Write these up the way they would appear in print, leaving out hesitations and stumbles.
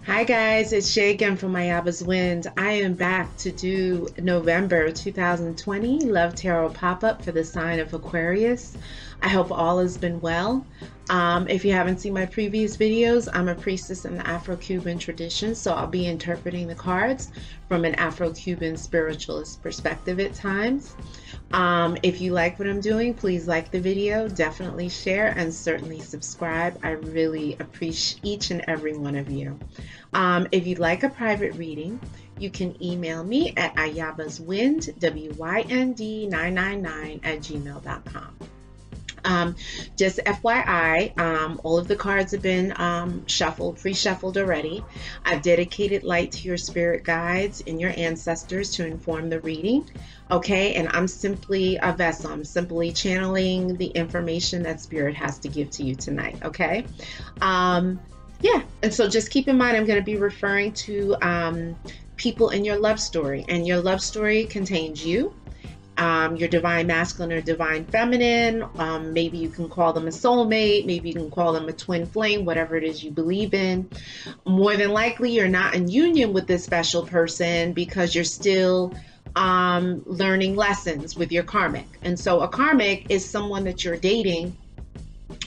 Hi guys, it's Shay again from Ayaba's Wind. I am back to do November 2020 Love Tarot Pop-Up for the sign of Aquarius. I hope all has been well. If you haven't seen my previous videos, I'm a priestess in the Afro-Cuban tradition, so I'll be interpreting the cards from an Afro-Cuban spiritualist perspective at times. If you like what I'm doing, please like the video, definitely share, and certainly subscribe. I really appreciate each and every one of you. If you'd like a private reading, you can email me at ayabaswind, WYND999 @gmail.com. Just FYI, all of the cards have been shuffled, pre-shuffled already. I've dedicated light to your spirit guides and your ancestors to inform the reading. Okay, and I'm simply a vessel. I'm simply channeling the information that spirit has to give to you tonight. Okay. Yeah, and so just keep in mind, I'm going to be referring to people in your love story, and your love story contains you, your divine masculine or divine feminine. Maybe you can call them a soulmate, maybe you can call them a twin flame, whatever it is you believe in. More than likely, you're not in union with this special person because you're still learning lessons with your karmic. And so a karmic is someone that you're dating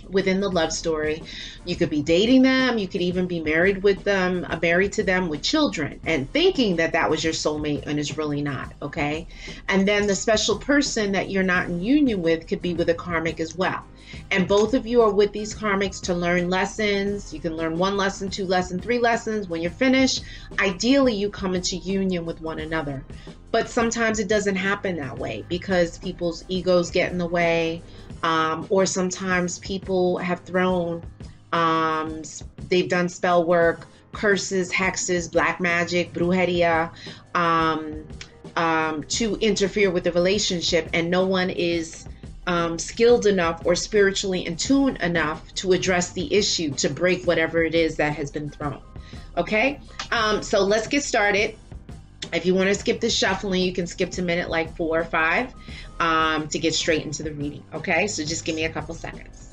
within the love story. You could be dating them, you could even be married with them, married to them with children, and thinking that that was your soulmate, and it's really not. Okay, and then the special person that you're not in union with could be with a karmic as well, and both of you are with these karmics to learn lessons. You can learn 1 lesson, 2 lessons, 3 lessons. When you're finished, ideally you come into union with one another, but sometimes it doesn't happen that way because people's egos get in the way. Or sometimes people have thrown, they've done spell work, curses, hexes, black magic, brujeria, to interfere with the relationship, and no one is skilled enough or spiritually in tune enough to address the issue, to break whatever it is that has been thrown. Okay, so let's get started. If you want to skip the shuffling, you can skip to minute like 4 or 5 to get straight into the reading. Okay, so just give me a couple seconds.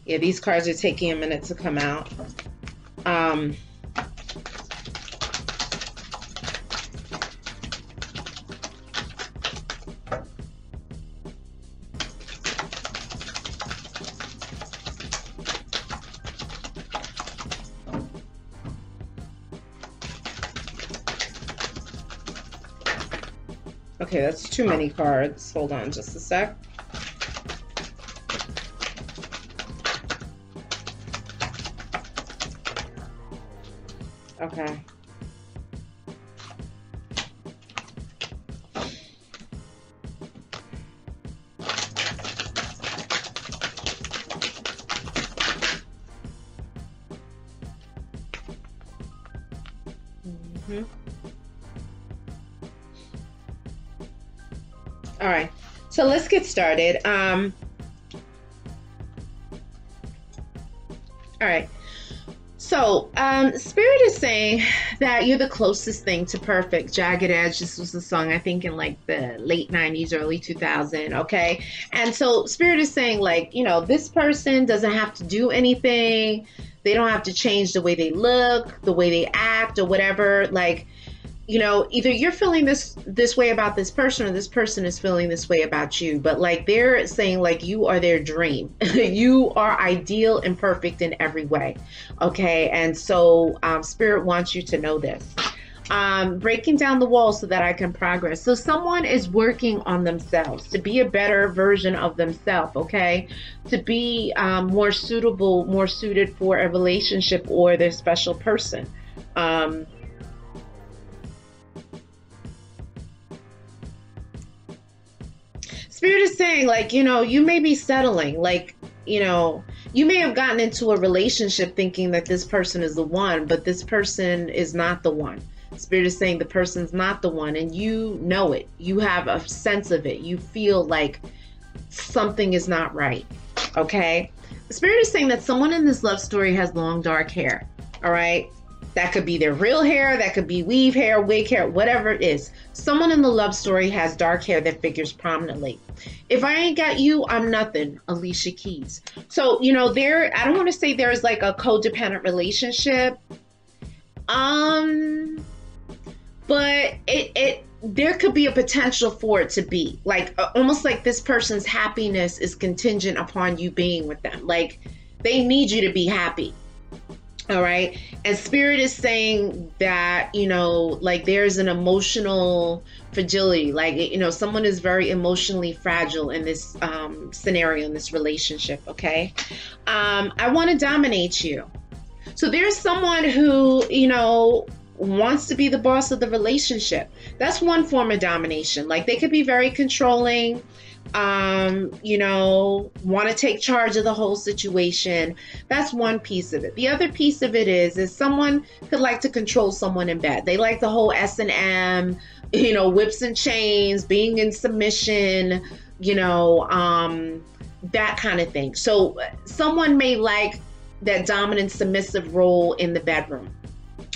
Yeah, these cards are taking a minute to come out. Okay, that's too many cards. Hold on just a sec. Okay. All right. So let's get started. All right. So, Spirit is saying that you're the closest thing to perfect. Jagged Edge, this was a song, I think, in like the late 90s, early 2000, okay? And so, Spirit is saying, like, you know, this person doesn't have to do anything. They don't have to change the way they look, the way they act, or whatever. Like, you know, either you're feeling this way about this person, or this person is feeling this way about you. But like they're saying, like, you are their dream. You are ideal and perfect in every way. Okay. And so Spirit wants you to know this. Breaking down the walls so that I can progress. So someone is working on themselves to be a better version of themselves, okay? To be more suitable, more suited for a relationship or their special person. Spirit is saying, like, you know, you may be settling, like, you know, you may have gotten into a relationship thinking that this person is the one, but this person is not the one. Spirit is saying the person's not the one, and you know it. You have a sense of it. You feel like something is not right, okay? Spirit is saying that someone in this love story has long, dark hair, all right? That could be their real hair, that could be weave hair, wig hair, whatever it is. Someone in the love story has dark hair that figures prominently. If I ain't got you, I'm nothing, Alicia Keys. So, you know, I don't want to say there's like a codependent relationship. But there could be a potential for it to be like almost like this person's happiness is contingent upon you being with them. Like they need you to be happy. All right. And Spirit is saying that, you know, like there's an emotional fragility, like, you know, someone is very emotionally fragile in this scenario, in this relationship. Okay. I want to dominate you. So there's someone who, you know, wants to be the boss of the relationship. That's one form of domination. Like they could be very controlling, you know, want to take charge of the whole situation. That's one piece of it. The other piece of it is someone could like to control someone in bed. They like the whole S&M, you know, whips and chains, being in submission, you know, that kind of thing. So someone may like that dominant submissive role in the bedroom.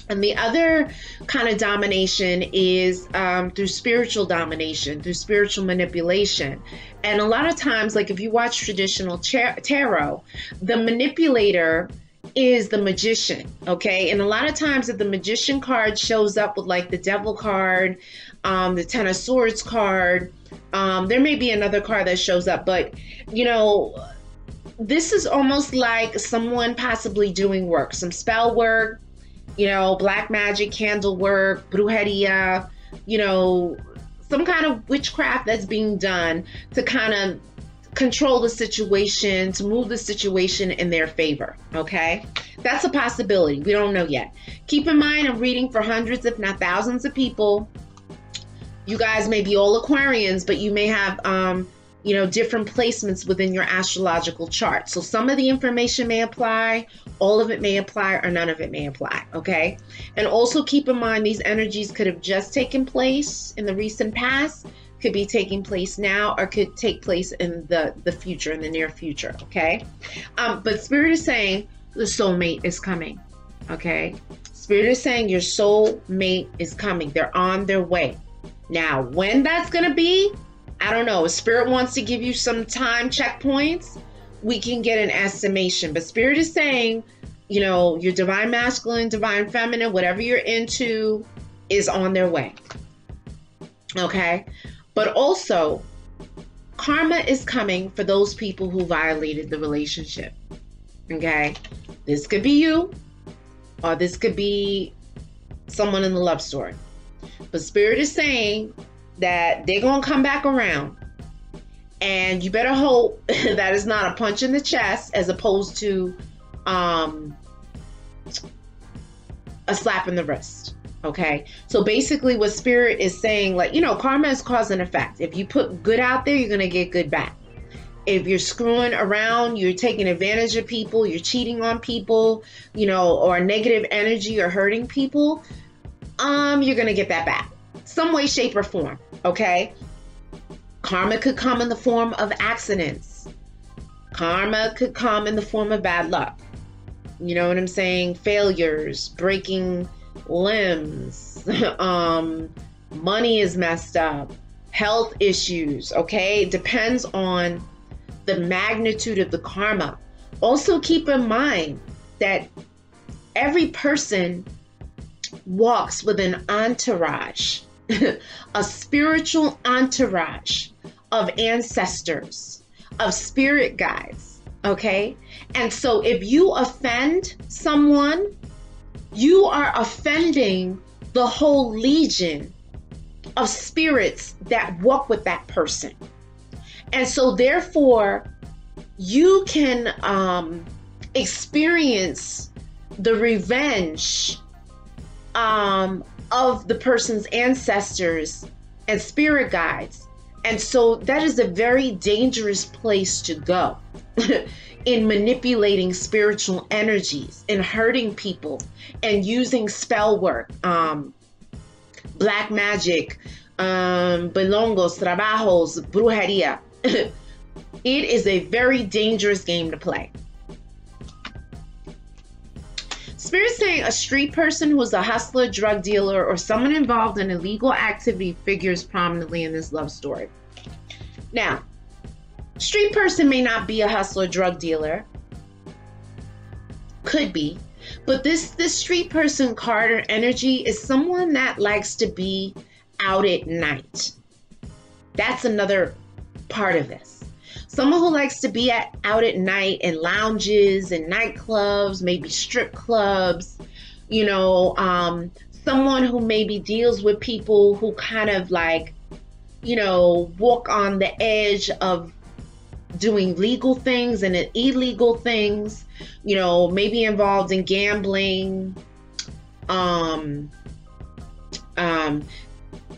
And the other kind of domination is through spiritual domination, through spiritual manipulation. And a lot of times, like if you watch traditional tarot, the manipulator is the magician, okay? And a lot of times if the magician card shows up with like the devil card, the 10 of swords card, there may be another card that shows up, but you know, this is almost like someone possibly doing work, some spell work, you know, black magic, candle work, brujeria, you know, some kind of witchcraft that's being done to kind of control the situation, to move the situation in their favor, okay? That's a possibility. We don't know yet. Keep in mind, I'm reading for hundreds, if not thousands of people. You guys may be all Aquarians, but you may have, you know, different placements within your astrological chart. So some of the information may apply, all of it may apply, or none of it may apply, okay? And also keep in mind, these energies could have just taken place in the recent past, could be taking place now, or could take place in the future, in the near future, okay? But Spirit is saying the soulmate is coming, okay? Spirit is saying your soulmate is coming. They're on their way. Now, when that's gonna be, I don't know. If Spirit wants to give you some time checkpoints, we can get an estimation. But Spirit is saying, you know, your divine masculine, divine feminine, whatever you're into is on their way. Okay? But also, karma is coming for those people who violated the relationship. Okay? This could be you, or this could be someone in the love story. But Spirit is saying that they're going to come back around, and you better hope that it's not a punch in the chest as opposed to a slap in the wrist. Okay, so basically what Spirit is saying, like, you know, karma is cause and effect. If you put good out there, you're going to get good back. If you're screwing around, you're taking advantage of people, you're cheating on people, you know, or negative energy or hurting people, you're going to get that back some way, shape, or form. Okay, karma could come in the form of accidents. Karma could come in the form of bad luck. You know what I'm saying? Failures, breaking limbs, money is messed up, health issues, okay? It depends on the magnitude of the karma. Also keep in mind that every person walks with an entourage, a spiritual entourage of ancestors, of spirit guides, okay? And so if you offend someone, you are offending the whole legion of spirits that walk with that person. And so therefore, you can experience the revenge of the person's ancestors and spirit guides. And so that is a very dangerous place to go in manipulating spiritual energies, in hurting people, and using spell work, black magic, belongos, trabajos, brujeria. It is a very dangerous game to play. Spirit saying a street person who's a hustler, drug dealer, or someone involved in illegal activity figures prominently in this love story. Now, street person may not be a hustler, drug dealer. Could be. But this street person card or energy is someone that likes to be out at night. That's another part of this. Someone who likes to be out at night in lounges and nightclubs, maybe strip clubs, you know, someone who maybe deals with people who kind of like, you know, walk on the edge of doing legal things and illegal things, you know, maybe involved in gambling,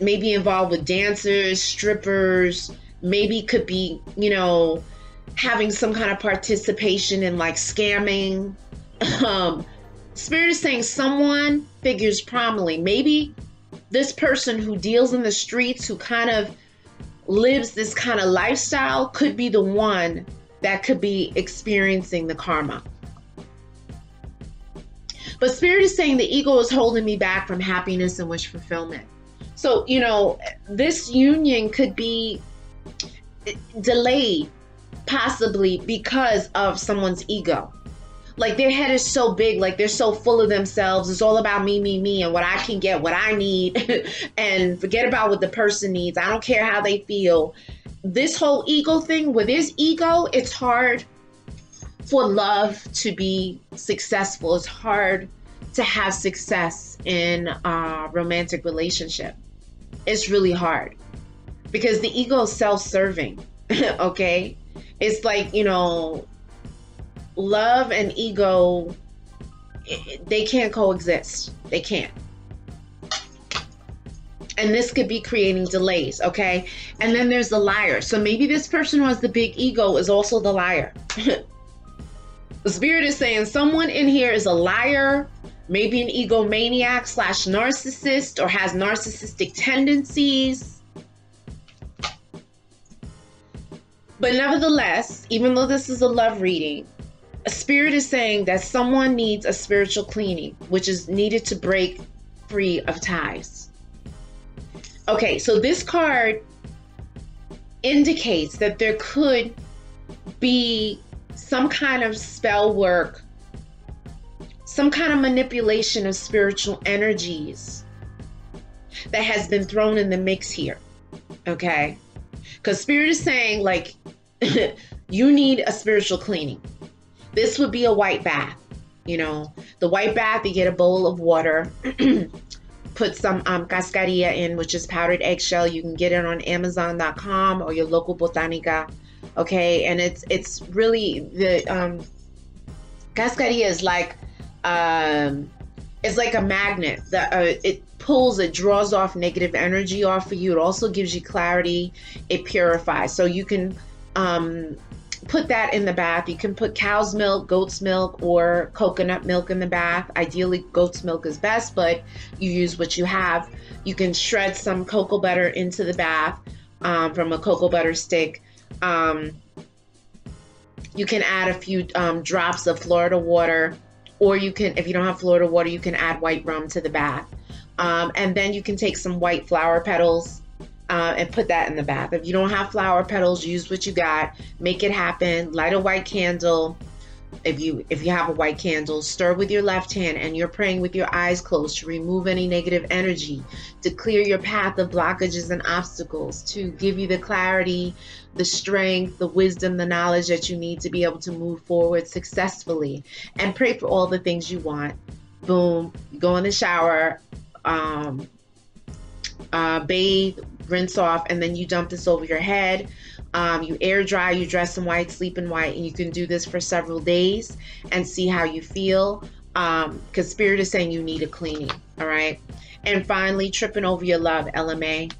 maybe involved with dancers, strippers, maybe could be, you know, having some kind of participation in like scamming. Spirit is saying someone figures prominently. Maybe this person who deals in the streets, who kind of lives this kind of lifestyle, could be the one that could be experiencing the karma. But Spirit is saying the ego is holding me back from happiness and wish fulfillment. So, you know, this union could be delayed possibly because of someone's ego. Like their head is so big, like they're so full of themselves. It's all about me, me, me, and what I can get, what I need, and forget about what the person needs. I don't care how they feel. This whole ego thing, with his ego, it's hard for love to be successful. It's hard to have success in a romantic relationship. It's really hard because the ego is self-serving. Okay? It's like, you know, love and ego, they can't coexist. They can't. And this could be creating delays, okay? And then there's the liar. So maybe this person who has the big ego is also the liar. The Spirit is saying someone in here is a liar, maybe an egomaniac / narcissist, or has narcissistic tendencies. But nevertheless, even though this is a love reading, a Spirit is saying that someone needs a spiritual cleaning, which is needed to break free of ties. Okay, so this card indicates that there could be some kind of spell work, some kind of manipulation of spiritual energies that has been thrown in the mix here. Okay? Because Spirit is saying, like, you need a spiritual cleaning. This would be a white bath. You know, the white bath, you get a bowl of water, put some cascarilla in, which is powdered eggshell. You can get it on Amazon.com or your local botanica. Okay, and it's really, the cascarilla is like, it's like a magnet that it pulls, it draws off negative energy off of you. It also gives you clarity. It purifies. So you can put that in the bath. You can put cow's milk, goat's milk, or coconut milk in the bath. Ideally, goat's milk is best, but you use what you have. You can shred some cocoa butter into the bath from a cocoa butter stick. You can add a few drops of Florida water Or you can, if you don't have Florida water, you can add white rum to the bath. And then you can take some white flower petals and put that in the bath. If you don't have flower petals, use what you got. Make it happen. Light a white candle. If you have a white candle, stir with your left hand, and you're praying with your eyes closed to remove any negative energy, to clear your path of blockages and obstacles, to give you the clarity, the strength, the wisdom, the knowledge that you need to be able to move forward successfully. And pray for all the things you want. Boom. You go in the shower, bathe, rinse off, and then you dump this over your head. You air dry, you dress in white, sleep in white, and you can do this for several days and see how you feel, because Spirit is saying you need a cleaning. All right. And finally, tripping over your love, LMA.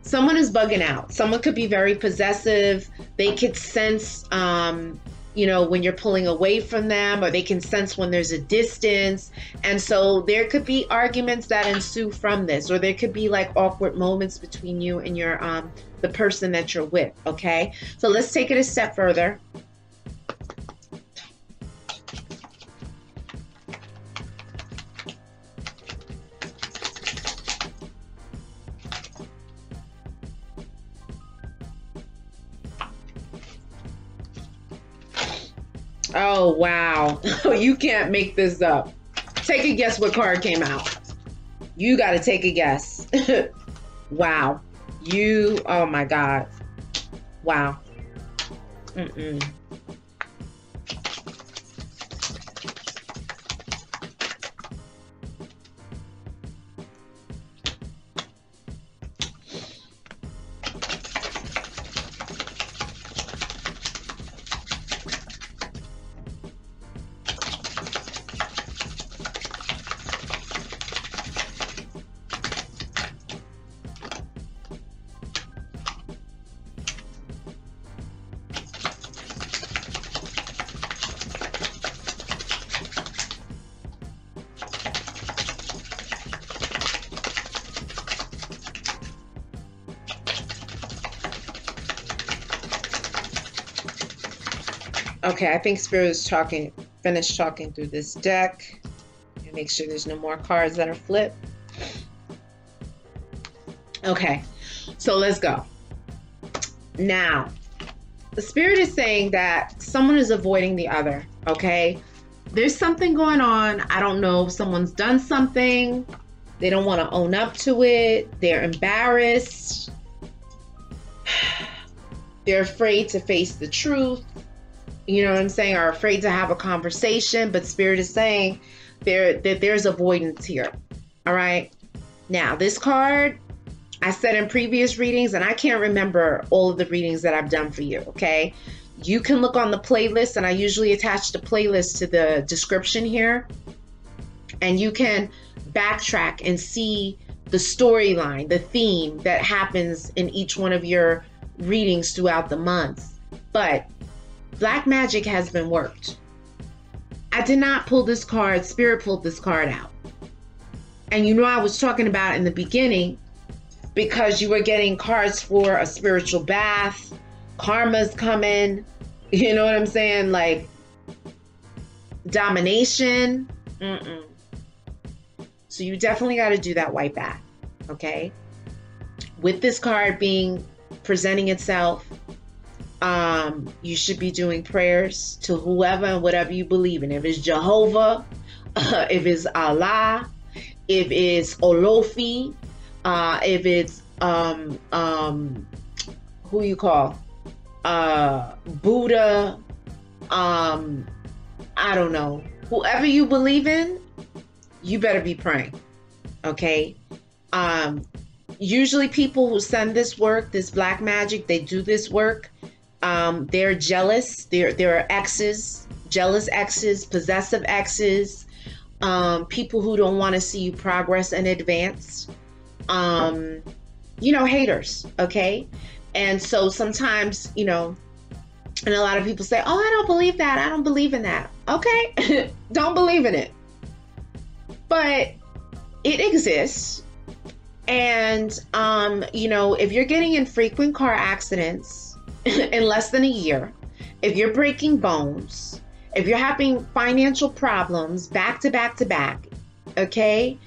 Someone is bugging out. Someone could be very possessive. They could sense, you know, when you're pulling away from them, or they can sense when there's a distance. And so there could be arguments that ensue from this, or there could be like awkward moments between you and your the person that you're with. Okay, so let's take it a step further. Oh, wow. You can't make this up. Take a guess what card came out. You got to take a guess. Wow. Oh my God. Wow. Okay, I think Spirit is finished talking through this deck. And make sure there's no more cards that are flipped. Okay, so let's go. Now, the Spirit is saying that someone is avoiding the other, okay? There's something going on. I don't know if someone's done something. They don't want to own up to it. They're embarrassed. They're afraid to face the truth. You know what I'm saying? Are afraid to have a conversation, but Spirit is saying that there's avoidance here. All right. Now, this card, I said in previous readings, and I can't remember all of the readings that I've done for you. Okay. You can look on the playlist, and I usually attach the playlist to the description here, and you can backtrack and see the storyline, the theme that happens in each one of your readings throughout the month. But black magic has been worked. I did not pull this card. Spirit pulled this card out. And you know, I was talking about in the beginning, because you were getting cards for a spiritual bath, karma's coming, you know what I'm saying? Like domination. So you definitely got to do that white bath. Okay. With this card presenting itself, you should be doing prayers to whoever and whatever you believe in. If it's Jehovah, if it's Allah, if it's Olofi, if it's who you call Buddha, I don't know, whoever you believe in, you better be praying. Okay. Usually people who send this work, this black magic, they do this work. They're jealous. There are exes, jealous exes, possessive exes, people who don't want to see you progress and advance, you know, haters. Okay. And so sometimes, you know, and a lot of people say, oh, I don't believe that. I don't believe in that. Okay. Don't believe in it. But it exists. And, you know, if you're getting in frequent car accidents in less than a year, if you're breaking bones, If you're having financial problems back to back to back, okay?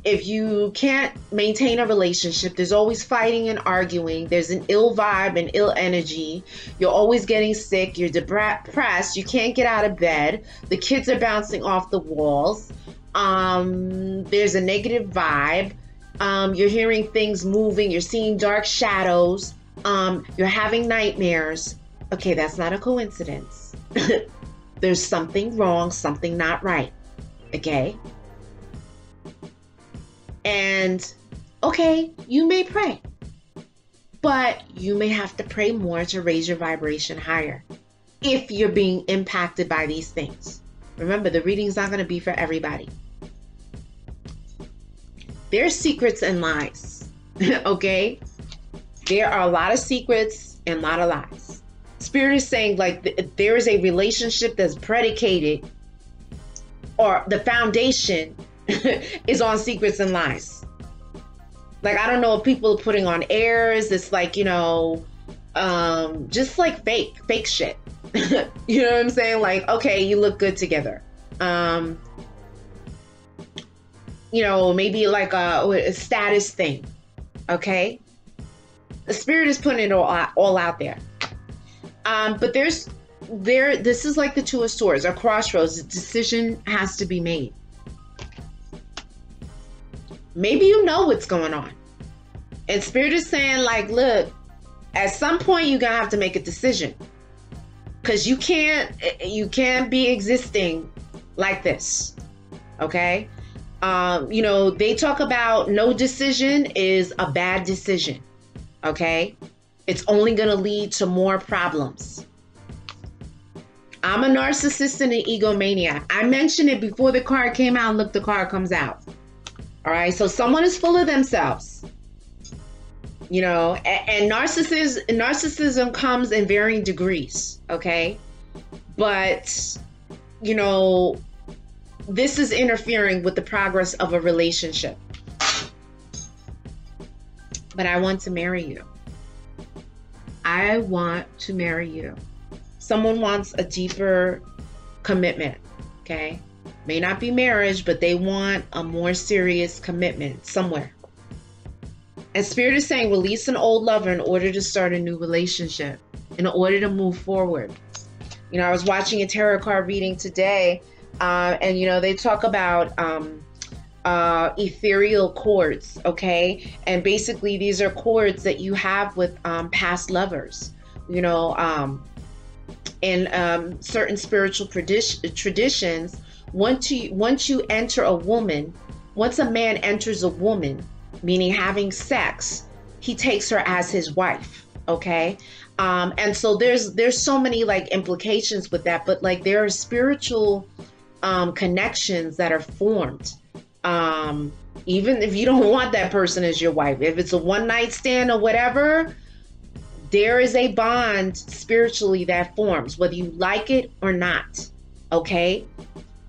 If you can't maintain a relationship, there's always fighting and arguing. There's an ill vibe and ill energy. You're always getting sick. You're depressed. You can't get out of bed. The kids are bouncing off the walls. There's a negative vibe. You're hearing things moving. You're seeing dark shadows. You're having nightmares. Okay, that's not a coincidence. There's something wrong, something not right. Okay? And okay, you may pray, but you may have to pray more to raise your vibration higher if you're being impacted by these things. Remember, the reading's not going to be for everybody. There's secrets and lies, okay? There are a lot of secrets and a lot of lies. Spirit is saying, like, there is a relationship that's predicated, or the foundation is on secrets and lies. Like, I don't know if people are putting on airs. It's like, you know, just like fake shit. You know what I'm saying? Like, okay, you look good together. You know, maybe like a status thing. Okay? The spirit is putting it all out there. But this is like the Two of Swords, or crossroads. A decision has to be made. Maybe you know what's going on. And Spirit is saying, like, look, at some point you're going to have to make a decision. Because you can't be existing like this. Okay? You know, they talk about no decision is a bad decision. Okay? It's only going to lead to more problems. I'm a narcissist and an egomaniac. I mentioned it before the card came out. Look, the card comes out. All right, so someone is full of themselves, you know, and narcissism comes in varying degrees, okay? But, you know, this is interfering with the progress of a relationship. But I want to marry you. I want to marry you. Someone wants a deeper commitment, okay? May not be marriage, but they want a more serious commitment somewhere. And Spirit is saying, release an old lover in order to start a new relationship, in order to move forward. You know, I was watching a tarot card reading today, and, you know, they talk about ethereal cords, okay? And basically, these are cords that you have with past lovers, you know, in certain spiritual traditions. Once you enter a woman, once a man enters a woman, meaning having sex, he takes her as his wife, okay? And so there's so many like implications with that, but like there are spiritual connections that are formed. Even if you don't want that person as your wife, if it's a one night stand or whatever, there is a bond spiritually that forms, whether you like it or not, okay?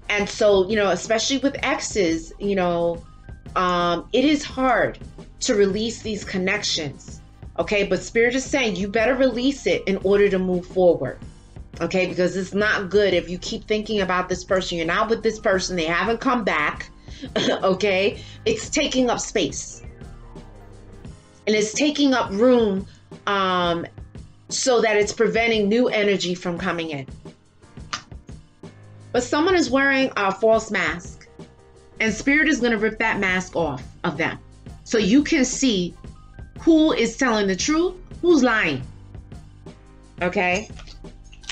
And so, you know, especially with exes, you know, it is hard to release these connections, okay? But Spirit is saying you better release it in order to move forward, okay? Because it's not good if you keep thinking about this person. You're not with this person. They haven't come back, okay? It's taking up space. And it's taking up room so that it's preventing new energy from coming in. But someone is wearing a false mask, and Spirit is going to rip that mask off of them so you can see who is telling the truth, who's lying. Okay?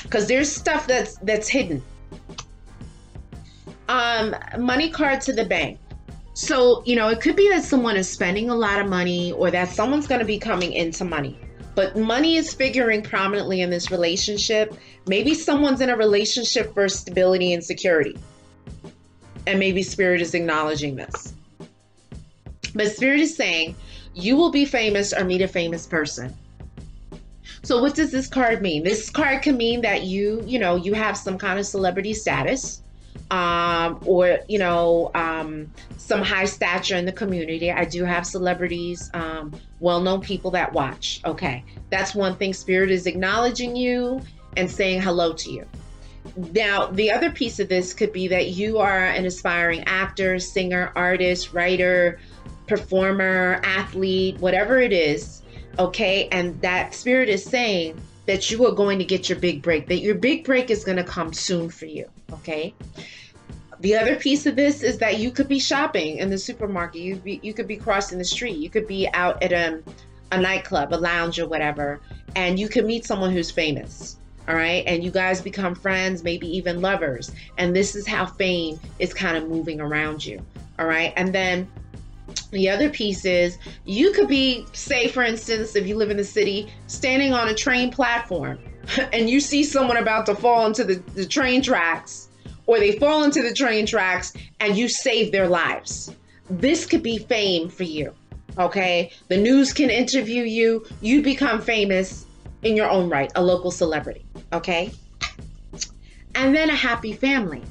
Because there's stuff that's hidden. Money card to the bank. So, you know, it could be that someone is spending a lot of money, or that someone's going to be coming into money. But money is figuring prominently in this relationship. Maybe someone's in a relationship for stability and security. And maybe Spirit is acknowledging this. But Spirit is saying, you will be famous or meet a famous person. So what does this card mean? This card can mean that you have some kind of celebrity status. Or, you know, some high stature in the community. I do have celebrities, well-known people that watch. Okay, that's one thing. Spirit is acknowledging you and saying hello to you. Now, the other piece of this could be that you are an aspiring actor, singer, artist, writer, performer, athlete, whatever it is, okay? And that spirit is saying that you are going to get your big break, that your big break is going to come soon for you, okay? The other piece of this is that you could be shopping in the supermarket. You could be crossing the street. You could be out at a nightclub, a lounge or whatever, and you could meet someone who's famous. All right. And you guys become friends, maybe even lovers. And this is how fame is kind of moving around you. All right. And then the other piece is you could be, say, for instance, if you live in the city, standing on a train platform and you see someone about to fall into the train tracks, or they fall into the train tracks and you save their lives. This could be fame for you. Okay. The news can interview you. You become famous in your own right, a local celebrity, okay? And then a happy family.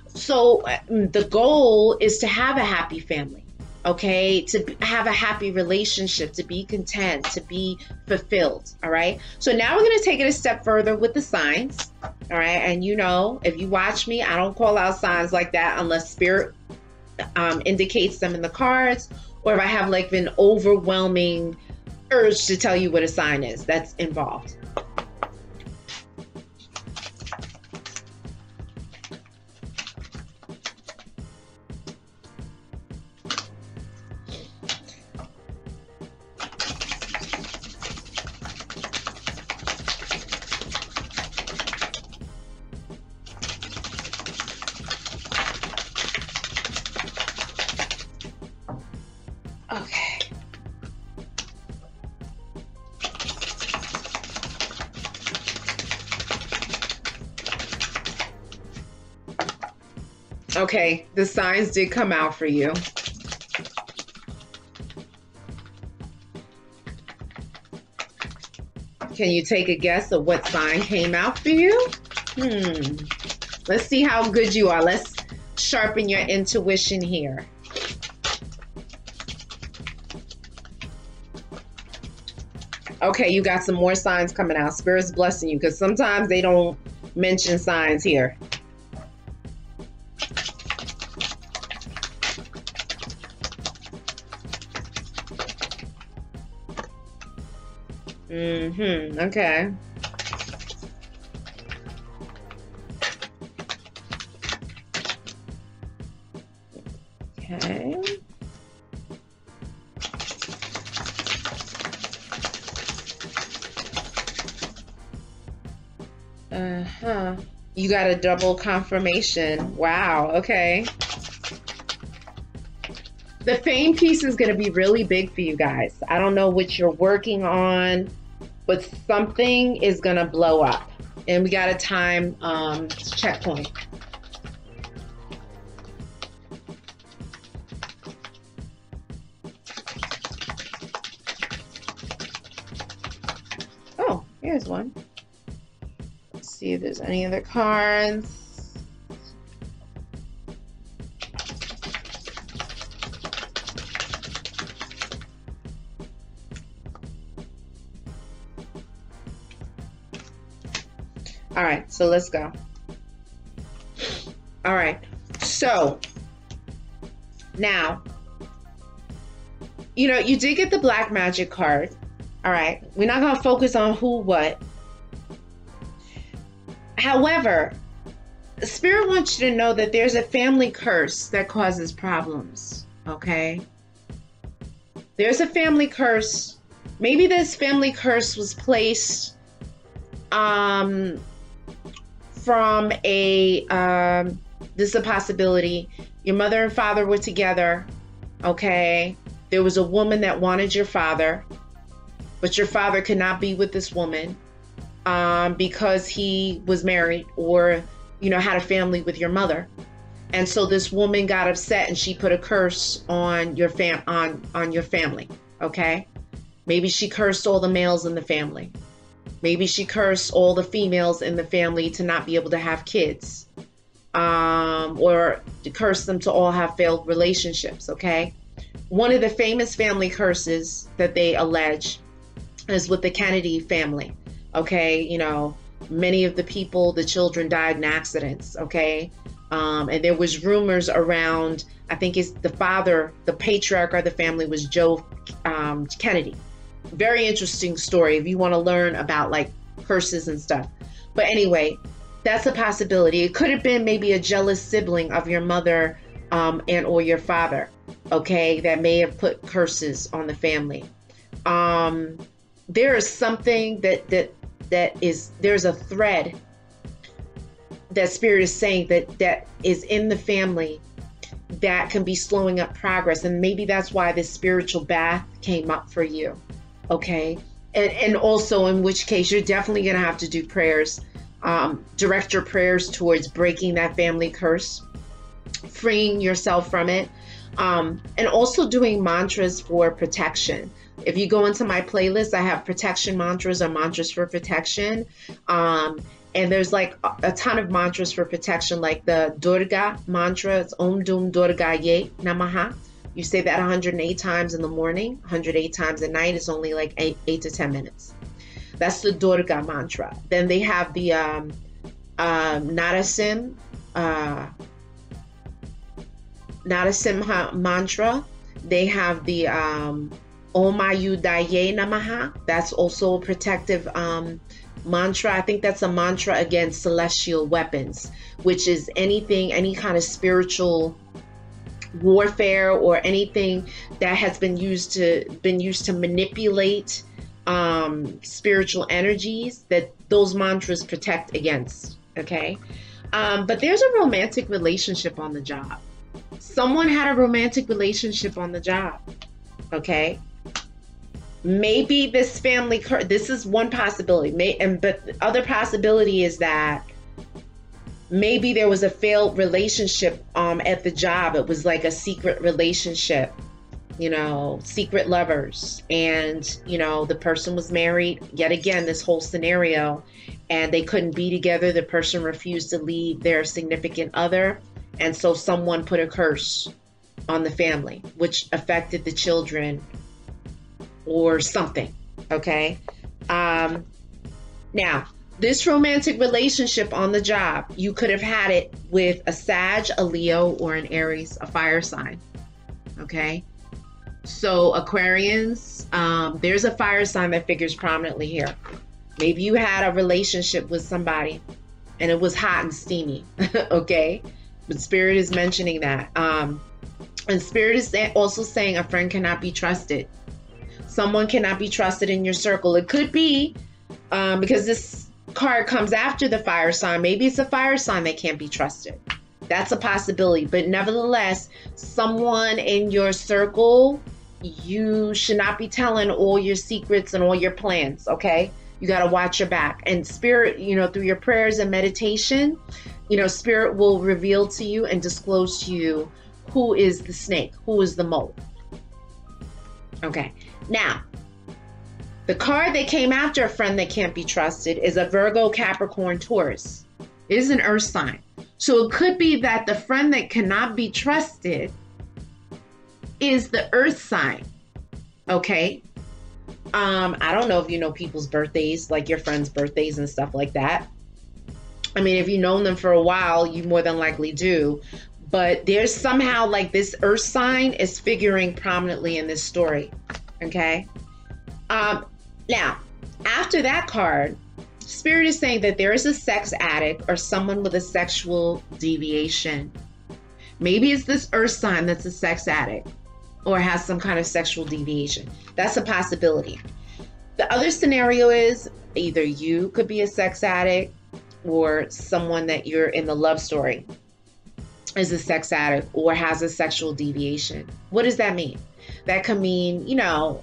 So the goal is to have a happy family, okay? To have a happy relationship, to be content, to be fulfilled, all right? So now we're gonna take it a step further with the signs, all right? And you know, if you watch me, I don't call out signs like that unless spirit indicates them in the cards, or if I have like an overwhelming urge to tell you what a sign is that's involved. Okay. Okay, the signs did come out for you. Can you take a guess of what sign came out for you? Let's see how good you are. Let's sharpen your intuition here. Okay, you got some more signs coming out. Spirit's blessing you because sometimes they don't mention signs here. Okay. Okay. You got a double confirmation. Wow, okay. The fame piece is going to be really big for you guys. I don't know what you're working on, but something is going to blow up. And we got a time checkpoint. Oh, here's one. Let's see if there's any other cards. All right, so let's go. All right, so now, you know, you did get the black magic card. All right, we're not gonna focus on who, what. However, Spirit wants you to know that there's a family curse that causes problems, okay? There's a family curse. Maybe this family curse was placed from a, this is a possibility. Your mother and father were together, okay? There was a woman that wanted your father, but your father could not be with this woman because he was married or, you know, had a family with your mother. And so this woman got upset and she put a curse on your on your family, okay? Maybe she cursed all the males in the family. Maybe she cursed all the females in the family to not be able to have kids, or to curse them to all have failed relationships, okay? One of the famous family curses that they allege is with the Kennedy family, okay? You know, Many of the people, the children, died in accidents, okay? And there was rumors around, I think it's the father, the patriarch of the family was Joe Kennedy. Very interesting story if you want to learn about like curses and stuff. But anyway, that's a possibility. It could have been maybe a jealous sibling of your mother and or your father, okay, that may have put curses on the family. There is something there's a thread that spirit is saying that is in the family that can be slowing up progress, and maybe that's why this spiritual bath came up for you, okay? And also, in which case you're definitely going to have to do prayers, direct your prayers towards breaking that family curse, freeing yourself from it, and also doing mantras for protection. If you go into my playlist, I have protection mantras or mantras for protection. And there's like a ton of mantras for protection, like the Durga mantra. It's Om Dum Durga Ye Namaha. You say that 108 times in the morning, 108 times at night. It's only like 8 to 10 minutes. That's the Durga mantra. Then they have the Narasimha mantra. They have the Om Ayudaye Namaha. That's also a protective mantra. I think that's a mantra against celestial weapons, which is anything, any kind of spiritual warfare or anything that has been used to manipulate spiritual energies, that those mantras protect against, okay? But there's a romantic relationship on the job. Someone had a romantic relationship on the job, okay? Maybe this family, this is one possibility, but the other possibility is that maybe there was a failed relationship at the job. It was like a secret relationship, you know, secret lovers, and you know, the person was married, yet again this whole scenario, and they couldn't be together. The person refused to leave their significant other, and so someone put a curse on the family, which affected the children or something, okay? Now, this romantic relationship on the job, you could have had it with a Sag, a Leo, or an Aries, a fire sign, okay? So Aquarians, there's a fire sign that figures prominently here. Maybe you had a relationship with somebody and it was hot and steamy, okay? But Spirit is mentioning that. And Spirit is also saying a friend cannot be trusted. Someone cannot be trusted in your circle. It could be because this card comes after the fire sign. Maybe it's a fire sign that can't be trusted. That's a possibility. But nevertheless, someone in your circle, you should not be telling all your secrets and all your plans, okay? You got to watch your back. And Spirit, you know, through your prayers and meditation, you know, Spirit will reveal to you and disclose to you who is the snake, who is the mole. Okay. Now, the card that came after a friend that can't be trusted is a Virgo, Capricorn, Taurus. It is an earth sign. So it could be that the friend that cannot be trusted is the earth sign. Okay. I don't know if you know people's birthdays, like your friends' birthdays and stuff like that. I mean, if you've known them for a while, you more than likely do. But there's somehow like this earth sign is figuring prominently in this story. Okay. Now, after that card, Spirit is saying that there is a sex addict or someone with a sexual deviation. Maybe it's this earth sign that's a sex addict or has some kind of sexual deviation. That's a possibility. The other scenario is either you could be a sex addict or someone that you're in the love story is a sex addict or has a sexual deviation. What does that mean? That could mean, you know,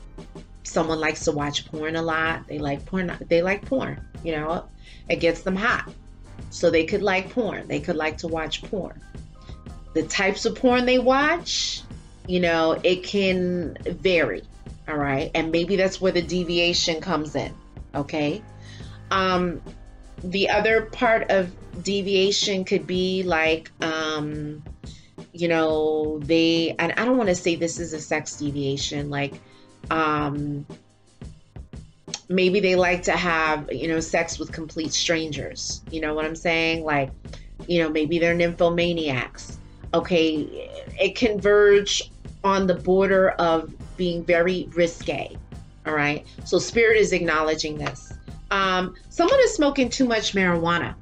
someone likes to watch porn a lot. They like porn. You know, it gets them hot. So they could like porn. They could like to watch porn. The types of porn they watch, you know, it can vary. All right. And maybe that's where the deviation comes in. Okay. The other part of deviation could be like, you know, and I don't want to say this is a sex deviation, like, Maybe they like to have, sex with complete strangers. You know what I'm saying? Like, maybe they're nymphomaniacs. Okay, it can verge on the border of being very risque. All right. So spirit is acknowledging this. Someone is smoking too much marijuana.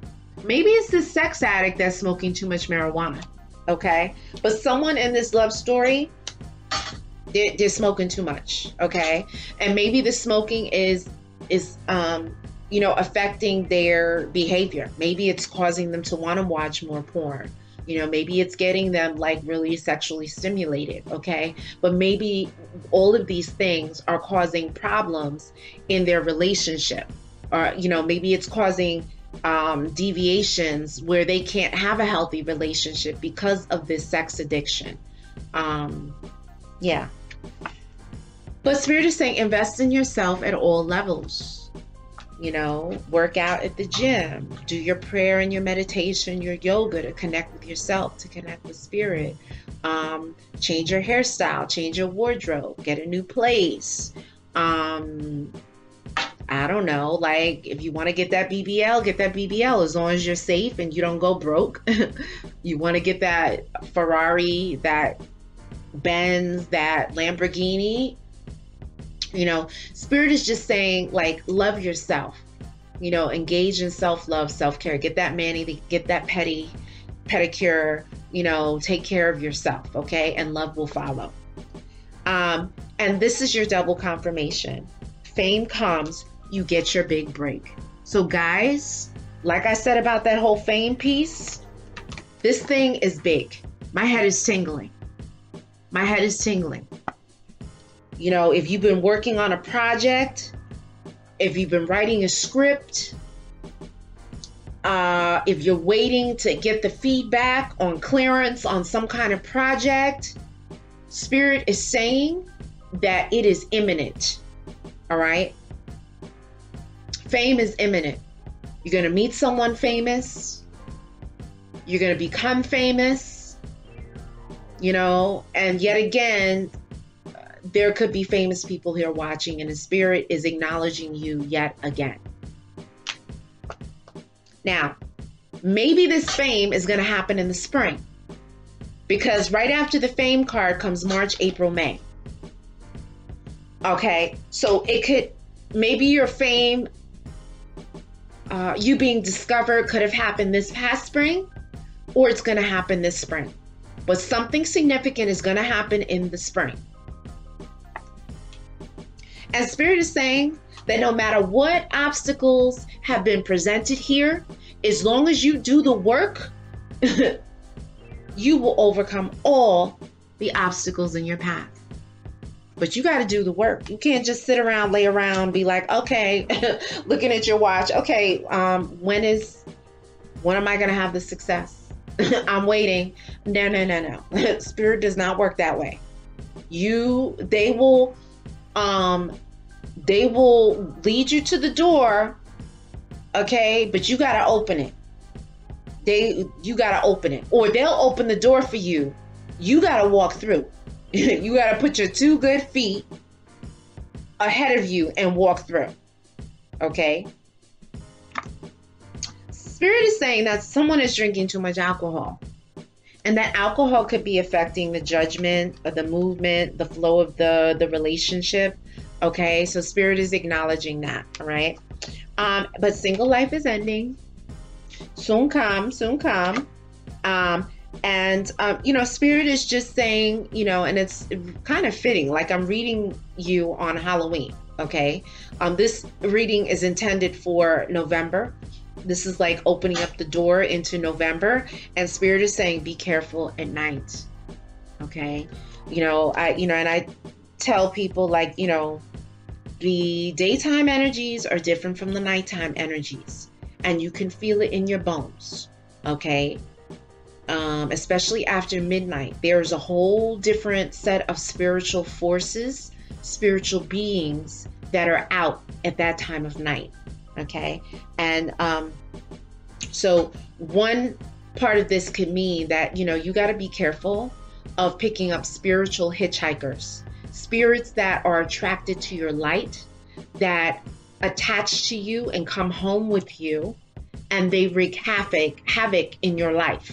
Maybe it's this sex addict that's smoking too much marijuana. Okay. But someone in this love story, they're smoking too much. Okay. And maybe the smoking is affecting their behavior. Maybe it's causing them to want to watch more porn. Maybe it's getting them like really sexually stimulated, okay? But maybe all of these things are causing problems in their relationship. Or, maybe it's causing deviations where they can't have a healthy relationship because of this sex addiction. Yeah. But Spirit is saying invest in yourself at all levels. Work out at the gym, do your prayer and your meditation, your yoga to connect with yourself, to connect with spirit. Change your hairstyle, change your wardrobe, get a new place. I don't know, like if you want to get that BBL, as long as you're safe and you don't go broke. You want to get that Ferrari, that Benz, that Lamborghini. Spirit is just saying, like, love yourself, engage in self-love, self-care, get that mani, get that pedicure, take care of yourself. Okay. And love will follow. And this is your double confirmation. Fame comes, you get your big break. So guys, like I said about that whole fame piece, this thing is big. My head is tingling. My head is tingling. If you've been working on a project, if you've been writing a script, if you're waiting to get the feedback on clearance on some kind of project, Spirit is saying that it is imminent. All right. Fame is imminent. You're going to meet someone famous. You're going to become famous, and yet again, there could be famous people here watching, and the Spirit is acknowledging you yet again. Now, maybe this fame is going to happen in the spring, because right after the fame card comes March, April, May. Okay, so it could, maybe your fame, you being discovered could have happened this past spring, or it's going to happen this spring. But something significant is going to happen in the spring. And Spirit is saying that no matter what obstacles have been presented here, as long as you do the work, you will overcome all the obstacles in your path. But you got to do the work. You can't just sit around, lay around, be like, okay, looking at your watch. Okay, when am I going to have the success? I'm waiting. No. Spirit does not work that way. They will lead you to the door, okay, but you gotta open it. You gotta open it, or they'll open the door for you. You gotta walk through. You gotta put your 2 good feet ahead of you and walk through. Okay. Spirit is saying that someone is drinking too much alcohol, and that alcohol could be affecting the judgment, or the movement, the flow of the relationship. Okay, so Spirit is acknowledging that. All right. But single life is ending. Soon come. Spirit is just saying, and it's kind of fitting, like I'm reading you on Halloween. Okay. This reading is intended for November. This is like opening up the door into November, and Spirit is saying, be careful at night. Okay. I tell people, like, the daytime energies are different from the nighttime energies, and you can feel it in your bones. Okay. Especially after midnight, there's a whole different set of spiritual forces, spiritual beings that are out at that time of night. Okay. And so one part of this could mean that, you got to be careful of picking up spiritual hitchhikers, spirits that are attracted to your light, that attach to you and come home with you, and they wreak havoc in your life.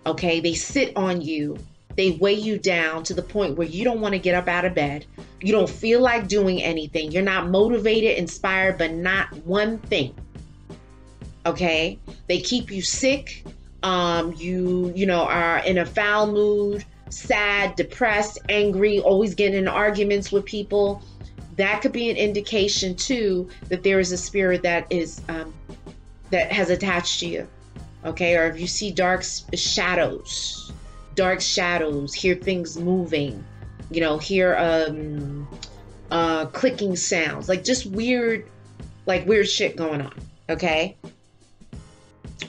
Okay, they sit on you, they weigh you down to the point where you don't want to get up out of bed. You don't feel like doing anything. You're not motivated, inspired, but not one thing. Okay, they keep you sick. You know, are in a foul mood, sad, depressed, angry, always getting in arguments with people. That could be an indication too that there is a spirit that is that has attached to you. Okay, or if you see dark shadows, hear things moving, you know, hear clicking sounds, like just weird shit going on. Okay.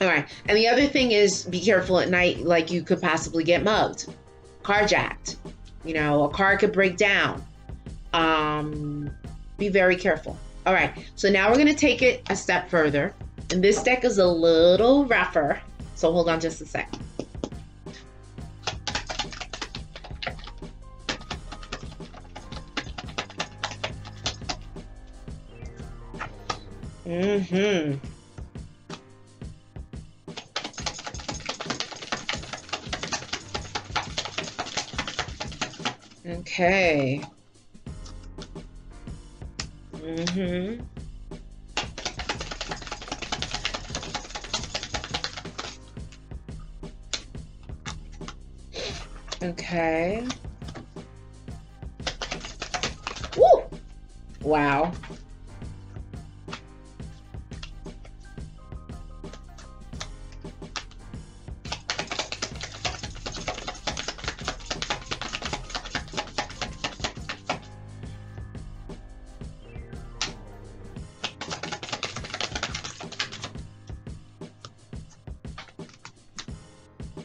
All right. And the other thing is, be careful at night. Like, you could possibly get mugged, carjacked, you know, a car could break down. Be very careful. All right. So now we're going to take it a step further. And this deck is a little rougher. So hold on just a sec. Okay. Okay. Woo! Wow.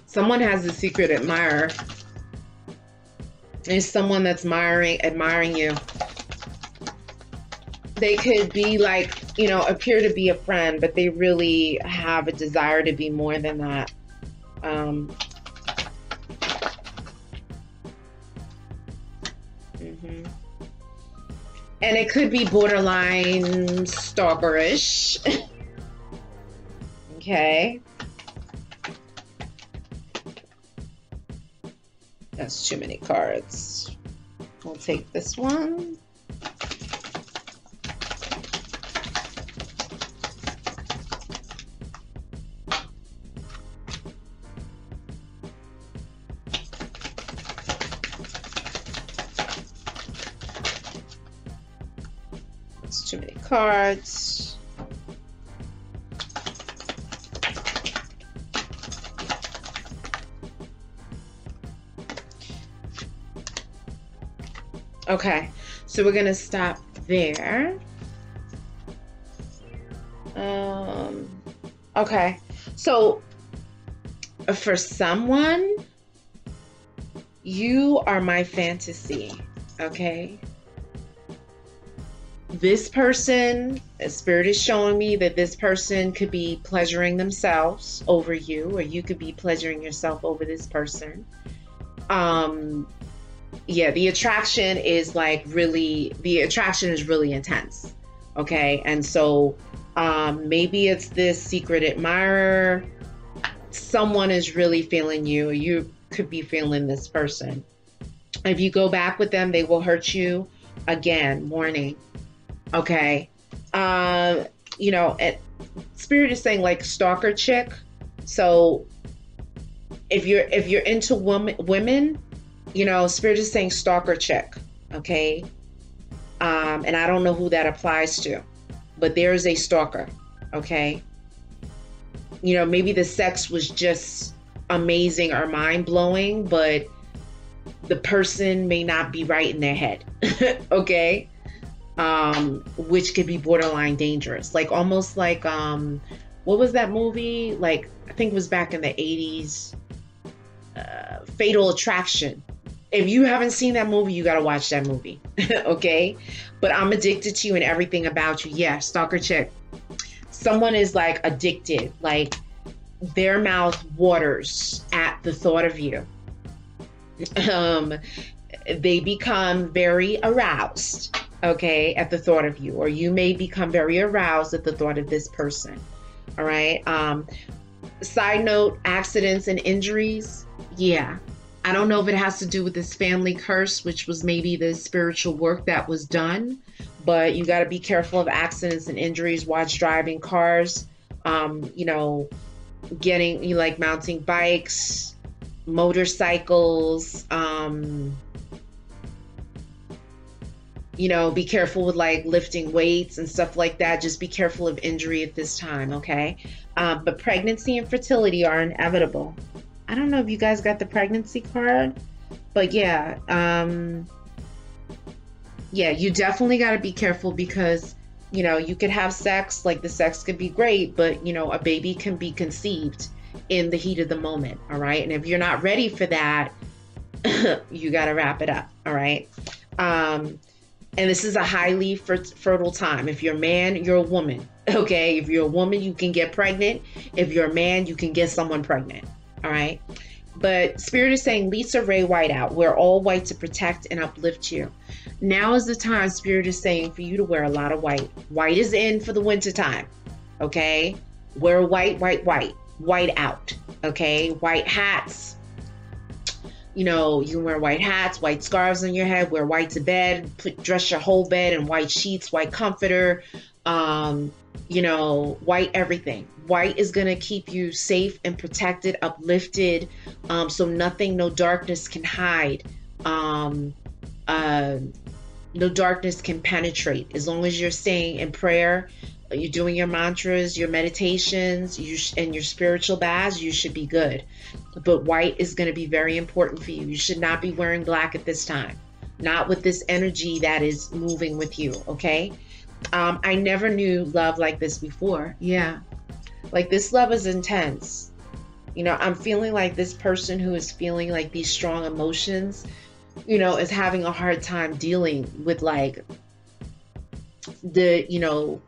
Someone has a secret admirer. There's someone that's admiring you. They could be like, you know, appear to be a friend, but they really have a desire to be more than that. And it could be borderline stalkerish. Okay. That's too many cards. We'll take this one. That's too many cards. Okay, so we're gonna stop there. Okay, so for someone, you are my fantasy. Okay, this person, Spirit is showing me that this person could be pleasuring themselves over you, or you could be pleasuring yourself over this person. Yeah, the attraction is really intense. Okay, and so maybe it's this secret admirer. Someone is really feeling you, or you could be feeling this person. If you go back with them, they will hurt you. Again, warning. Okay, you know, Spirit is saying like stalker chick. So if you're into women, you know, Spirit is saying stalker chick. Okay, and I don't know who that applies to, but there is a stalker. Okay, you know, maybe the sex was just amazing or mind-blowing, but the person may not be right in their head. Okay, which could be borderline dangerous, like almost like what was that movie, like I think it was back in the 80s, Fatal Attraction. If you haven't seen that movie, you got to watch that movie. Okay, but I'm addicted to you and everything about you. Yeah, stalker chick. Someone is like addicted, like their mouth waters at the thought of you. They become very aroused. okay, at the thought of you, or you may become very aroused at the thought of this person. All right. Side note, accidents and injuries. Yeah. I don't know if it has to do with this family curse, which was maybe the spiritual work that was done, but you got to be careful of accidents and injuries. Watch driving cars, you know, getting, you like mounting bikes, motorcycles, you know, be careful with like lifting weights and stuff like that. Just be careful of injury at this time, okay? But pregnancy and fertility are inevitable. I don't know if you guys got the pregnancy card, but yeah, yeah, you definitely got to be careful because, you know, you could have sex, like the sex could be great, but, you know, a baby can be conceived in the heat of the moment, all right? And if you're not ready for that, you got to wrap it up, all right? And this is a highly fertile time. If you're a man, you're a woman. Okay, if you're a woman, you can get pregnant. If you're a man, you can get someone pregnant. All right. But Spirit is saying, Lisa Ray White out. Wear all white to protect and uplift you. Now is the time, Spirit is saying, for you to wear a lot of white. White is in for the winter time. Okay. Wear white, white, white. White out. Okay. White hats. You know, you can wear white hats, white scarves on your head, wear white to bed, dress your whole bed in white sheets, white comforter, you know, white everything. White is going to keep you safe and protected, uplifted, so nothing, no darkness can hide. No darkness can penetrate. As long as you're staying in prayer, you're doing your mantras, your meditations, and your spiritual baths, you should be good. But white is going to be very important for you. You should not be wearing black at this time. Not with this energy that is moving with you, okay? I never knew love like this before. Yeah. Like this love is intense. You know, I'm feeling like this person who is feeling like these strong emotions, you know, is having a hard time dealing with like the, you know,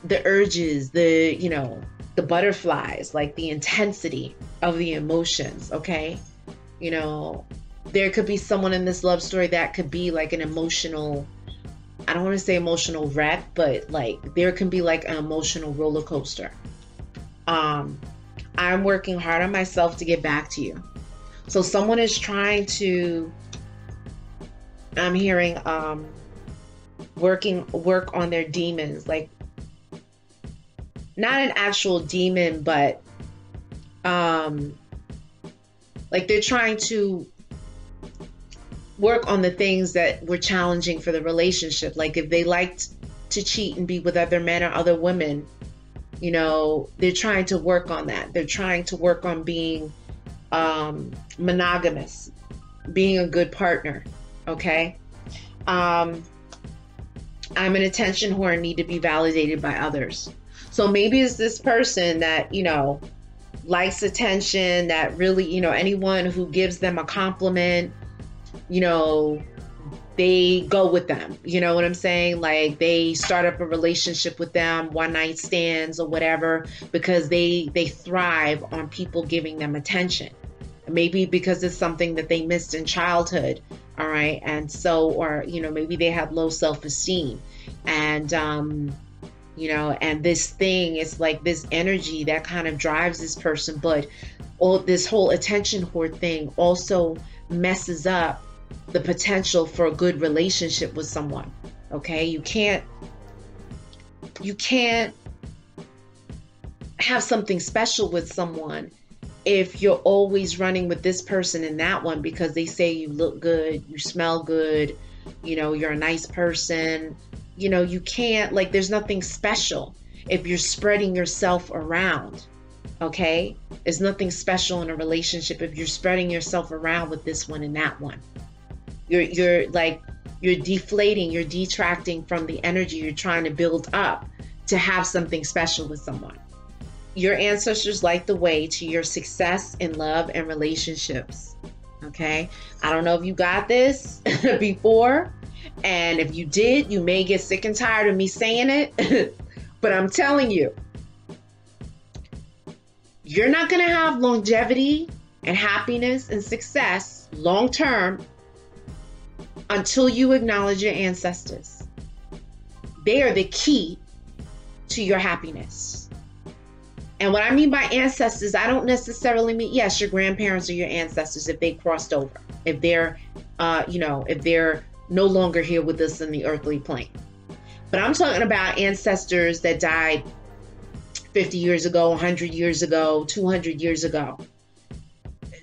the urges, the, you know, the butterflies, like the intensity of the emotions, okay? You know, there could be someone in this love story that could be like an emotional, I don't want to say emotional wreck, but like there can be like an emotional roller coaster. I'm working hard on myself to get back to you. So someone is trying to, I'm hearing, work on their demons, like not an actual demon, but like they're trying to work on the things that were challenging for the relationship. Like if they liked to cheat and be with other men or other women, you know, they're trying to work on that. They're trying to work on being monogamous, being a good partner, okay? I'm an attention whore and need to be validated by others. So maybe it's this person that, you know, likes attention, that really, you know, anyone who gives them a compliment, you know, they go with them. You know what I'm saying? Like they start up a relationship with them, one night stands or whatever, because they thrive on people giving them attention. Maybe because it's something that they missed in childhood. All right. And so, or, you know, maybe they have low self-esteem and, you know, and this thing is like this energy that kind of drives this person. But all this whole attention whore thing also messes up the potential for a good relationship with someone. Okay. You can't have something special with someone if you're always running with this person and that one because they say you look good, you smell good, you know, you're a nice person. You know, you can't, like, there's nothing special if you're spreading yourself around. Okay. There's nothing special in a relationship if you're spreading yourself around with this one and that one. You're deflating, you're detracting from the energy you're trying to build up to have something special with someone. Your ancestors light the way to your success in love and relationships. Okay. I don't know if you got this before, and if you did, you may get sick and tired of me saying it, but I'm telling you, you're not going to have longevity and happiness and success long term until you acknowledge your ancestors. They are the key to your happiness. And what I mean by ancestors, I don't necessarily mean, yes, your grandparents or your ancestors if they crossed over, if they're, if they're no longer here with us in the earthly plane. But I'm talking about ancestors that died 50 years ago, 100 years ago, 200 years ago.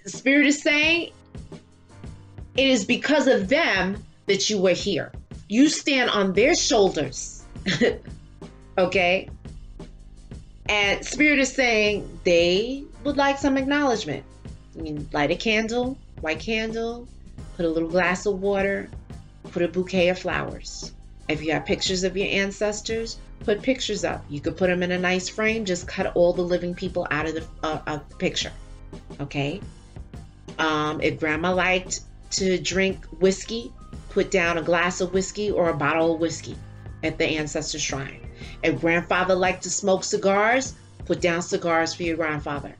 The Spirit is saying it is because of them that you were here. You stand on their shoulders. Okay? And Spirit is saying they would like some acknowledgement. You mean, light a candle, white candle, put a little glass of water, put a bouquet of flowers. If you have pictures of your ancestors, put pictures up. You could put them in a nice frame, just cut all the living people out of the picture. Okay? If grandma liked to drink whiskey, put down a glass of whiskey or a bottle of whiskey at the ancestor shrine. If grandfather liked to smoke cigars, put down cigars for your grandfather.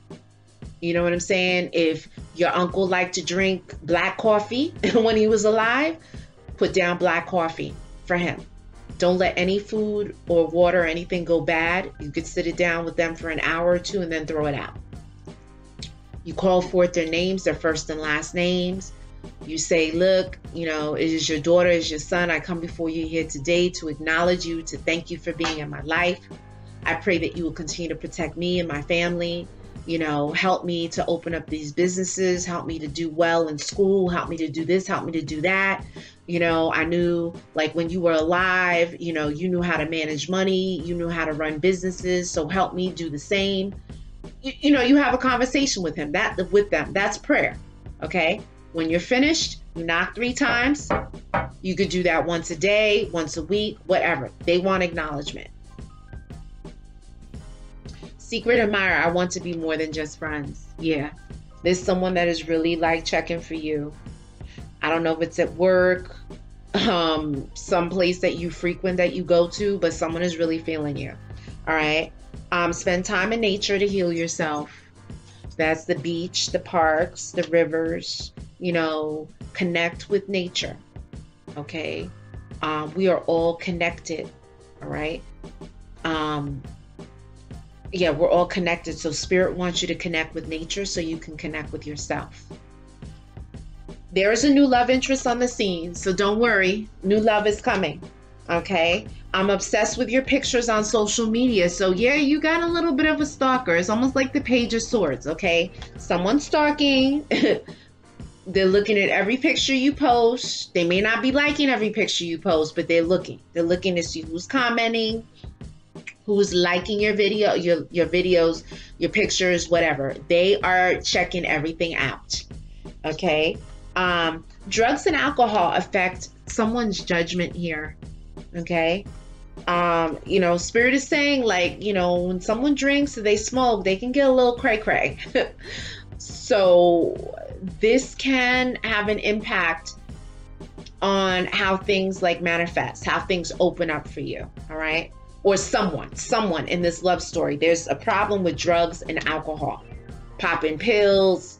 You know what I'm saying? If your uncle liked to drink black coffee when he was alive, put down black coffee for him. Don't let any food or water or anything go bad. You could sit it down with them for an hour or two and then throw it out. You call forth their names, their first and last names. You say, look, it is your daughter, it is your son. I come before you here today to acknowledge you, to thank you for being in my life. I pray that you will continue to protect me and my family. Help me to open up these businesses, help me to do well in school, help me to do this, help me to do that. I knew, like, when you were alive, you knew how to manage money, you knew how to run businesses. So help me do the same. You have a conversation with them, that's prayer. Okay. When you're finished, you knock 3 times. You could do that once a day, once a week, whatever. They want acknowledgement. Secret admirer, I want to be more than just friends. Yeah. There's someone that is really like checking for you. I don't know if it's at work, some place that you frequent, that you go to, but someone is really feeling you. All right. Spend time in nature to heal yourself. That's the beach, the parks, the rivers, connect with nature. Okay. We are all connected. All right. We're all connected. So Spirit wants you to connect with nature so you can connect with yourself. There is a new love interest on the scene, so don't worry. New love is coming. Okay. I'm obsessed with your pictures on social media. So yeah, you got a little bit of a stalker. It's almost like the Page of Swords. Okay. Someone's stalking. They're looking at every picture you post. They may not be liking every picture you post, but they're looking. They're looking to see who's commenting, who's liking your video, your videos, your pictures, whatever. They are checking everything out. Okay. Drugs and alcohol affect someone's judgment here. Okay. Spirit is saying, like, when someone drinks or they smoke, they can get a little cray-cray. So this can have an impact on how things like manifest, how things open up for you. All right. Or someone in this love story. There's a problem with drugs and alcohol, popping pills.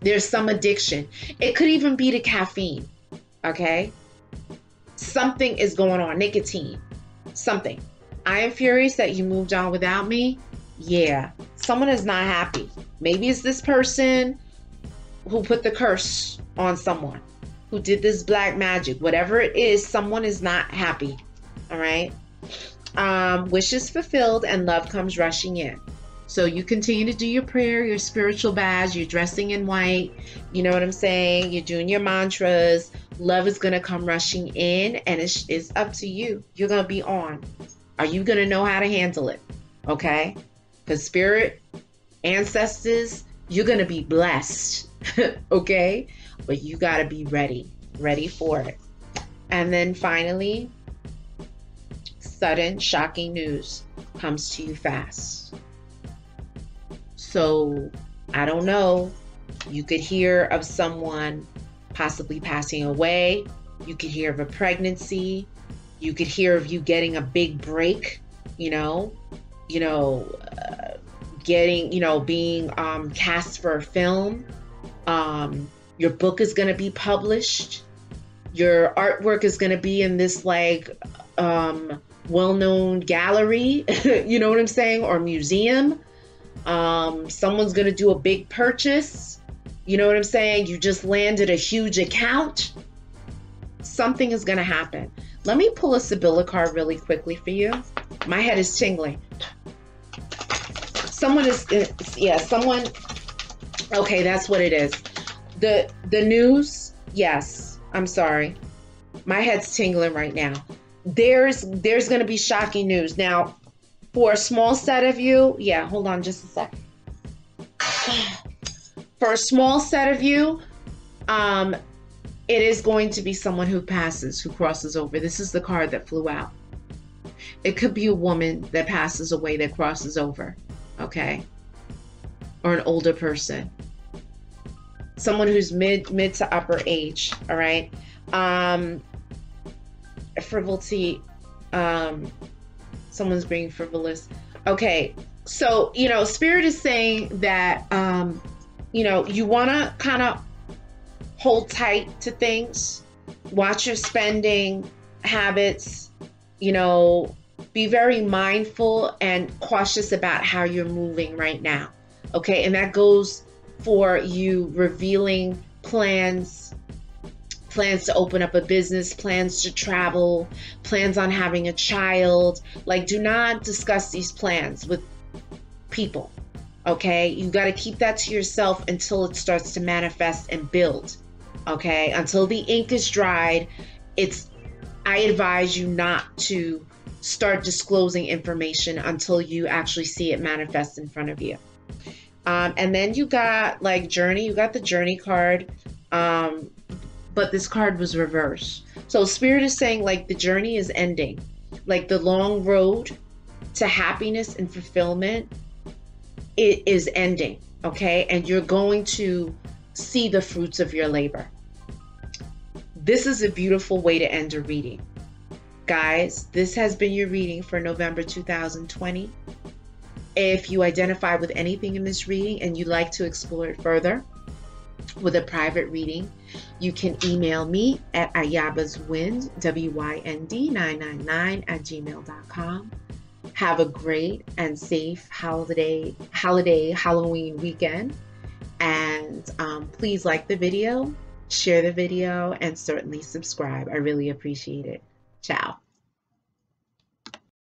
There's some addiction. It could even be to caffeine. Okay. Something is going on. Nicotine. Something. I am furious that you moved on without me. Yeah. Someone is not happy. Maybe it's this person who put the curse on someone, who did this black magic. Whatever it is, someone is not happy. All right. Wishes fulfilled and love comes rushing in. So you continue to do your prayer, your spiritual badge, you're dressing in white. You know what I'm saying? You're doing your mantras. Love is going to come rushing in, and it's up to you. You're going to be on. Are you going to know how to handle it? Okay? Because Spirit, ancestors, you're going to be blessed. Okay? But you got to be ready for it. And then finally, sudden shocking news comes to you fast. So, I don't know, you could hear of someone possibly passing away. You could hear of a pregnancy. You could hear of you getting a big break, being cast for a film. Your book is going to be published. Your artwork is going to be in this well-known gallery, you know what I'm saying, or museum. Someone's going to do a big purchase. You know what I'm saying? You just landed a huge account. Something is going to happen. Let me pull a Sibylla card really quickly for you. My head is tingling. Someone is, yeah, someone, okay, that's what it is. The news, yes, I'm sorry. My head's tingling right now. There's going to be shocking news. Now, for a small set of you, yeah, hold on just a sec. For a small set of you, it is going to be someone who passes, who crosses over. This is the card that flew out. It could be a woman that passes away, that crosses over, okay? Or an older person. Someone who's mid to upper age, all right? Frivolity, someone's being frivolous. Okay, so, you know, Spirit is saying that, you know, you want to kind of hold tight to things, watch your spending habits, you know, be very mindful and cautious about how you're moving right now. Okay, and that goes for you revealing plans to open up a business, plans to travel, plans on having a child. Like, do not discuss these plans with people, okay? You got to keep that to yourself until it starts to manifest and build, okay? Until the ink is dried, I advise you not to start disclosing information until you actually see it manifest in front of you. And then you got like journey, you got the journey card, but this card was reversed. So Spirit is saying like the journey is ending, like the long road to happiness and fulfillment, it is ending, okay? And you're going to see the fruits of your labor. This is a beautiful way to end a reading. Guys, this has been your reading for November 2020. If you identify with anything in this reading and you'd like to explore it further with a private reading, you can email me at ayabaswind, WYND999 @gmail.com. Have a great and safe holiday Halloween weekend. And please like the video, share the video, and certainly subscribe. I really appreciate it. Ciao.